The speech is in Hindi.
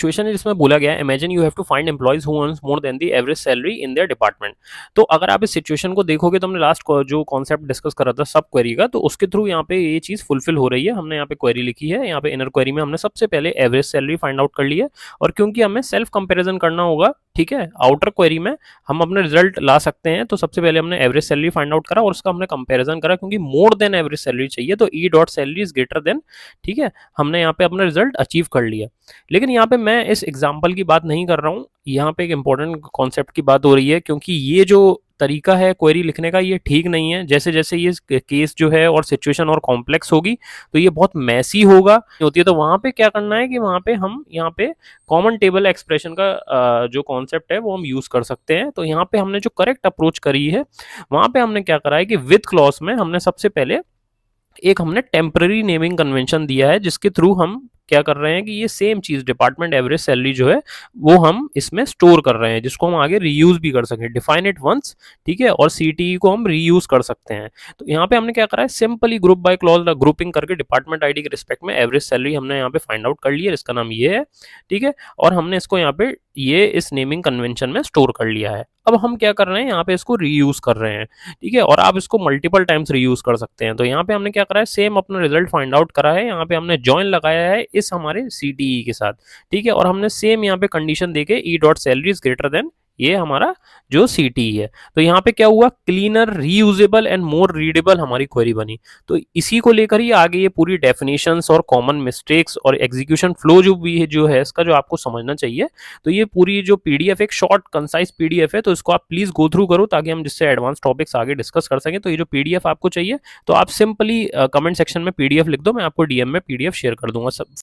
सिचुएशन है जिसमें बोला गया है imagine you have to find employees who earns more than the average salary in their department. तो अगर आप इस सिचुएशन को देखोगे तो हमने लास्ट जो कॉन्सेप्ट डिस्कस करा था सब क्वेरी का, तो उसके थ्रू यहाँ पे ये चीज फुलफिल हो रही है। हमने यहाँ पे क्वेरी लिखी है, यहाँ पे इनर क्वेरी में हमने सबसे पहले एवरेज सैलरी फाइंड आउट कर ली है, और क्योंकि हमें सेल्फ कंपेरिजन करना होगा, ठीक है, आउटर क्वेरी में हम अपने रिजल्ट ला सकते हैं, तो सबसे पहले हमने एवरेज सैलरी फाइंड आउट करा और उसका हमने कंपेरिजन करा, क्योंकि मोर देन एवरेज सैलरी चाहिए तो E dot salary is greater than, ठीक है, हमने यहाँ पे अपना रिजल्ट अचीव कर लिया। लेकिन यहाँ पे मैं इस एग्जाम्पल की बात नहीं कर रहा हूँ, यहाँ पे एक इंपॉर्टेंट कॉन्सेप्ट की बात हो रही है, क्योंकि ये जो तरीका है क्वेरी लिखने का ये ठीक नहीं है। जैसे जैसे ये केस जो है और सिचुएशन और कॉम्प्लेक्स होगी तो ये बहुत मैसी होगा होती है, तो वहां पे क्या करना है कि वहां पे हम यहाँ पे कॉमन टेबल एक्सप्रेशन का जो कॉन्सेप्ट है वो हम यूज कर सकते हैं। तो यहाँ पे हमने जो करेक्ट अप्रोच करी है वहां पे हमने क्या करा है कि विद क्लॉज में हमने सबसे पहले एक हमने टेम्पररी नेमिंग कन्वेंशन दिया है, जिसके थ्रू हम क्या कर रहे हैं कि ये सेम चीज डिपार्टमेंट एवरेज सैलरी जो है वो हम इसमें स्टोर कर रहे हैं, जिसको हम आगे रीयूज भी कर सकें, डिफाइन इट वंस, ठीक है, और सीटीई को हम रीयूज कर सकते हैं। तो यहाँ पे हमने क्या करा है, simply group by clause grouping करके डिपार्टमेंट आईडी के रिस्पेक्ट में एवरेज सैलरी हमने यहाँ पे फाइंड आउट कर ली है, इसका नाम ये है, ठीक है, और हमने इसको यहाँ पे ये इस नेमिंग कन्वेंशन में स्टोर कर लिया है। अब हम क्या कर रहे हैं, यहाँ पे इसको रीयूज कर रहे हैं, ठीक है, और आप इसको मल्टीपल टाइम्स रीयूज कर सकते हैं। तो यहाँ पे हमने क्या करा है, सेम अपना रिजल्ट फाइंड आउट करा है, यहाँ पे हमने जॉइन लगाया है इस हमारे सीटीई के साथ, ठीक है, और हमने सेम यहाँ पे कंडीशन देके E dot salary is greater than ये हमारा जो सीटीई है। तो यहाँ पे क्या हुआ, cleaner, reusable and more readable हमारी क्वेरी बनी। तो इसी को लेकर ही आगे ये पूरी डेफिनेशंस और कॉमन मिस्टेक्स और एग्जीक्यूशन फ्लो जो भी है जो है इसका जो आपको समझना चाहिए। तो ये पूरी जो पीडीएफ एक शॉर्ट कंसाइज पीडीएफ है, तो इसको आप प्लीज गो थ्रू करो ताकि हम जिससे एडवांस टॉपिक्स आगे डिस्कस कर सकें। तो ये जो पीडीएफ आपको चाहिए तो आप सिंपली कमेंट सेक्शन में पीडीएफ लिख दो, मैं आपको डीएम में पीडीएफ शेयर कर दूंगा सब।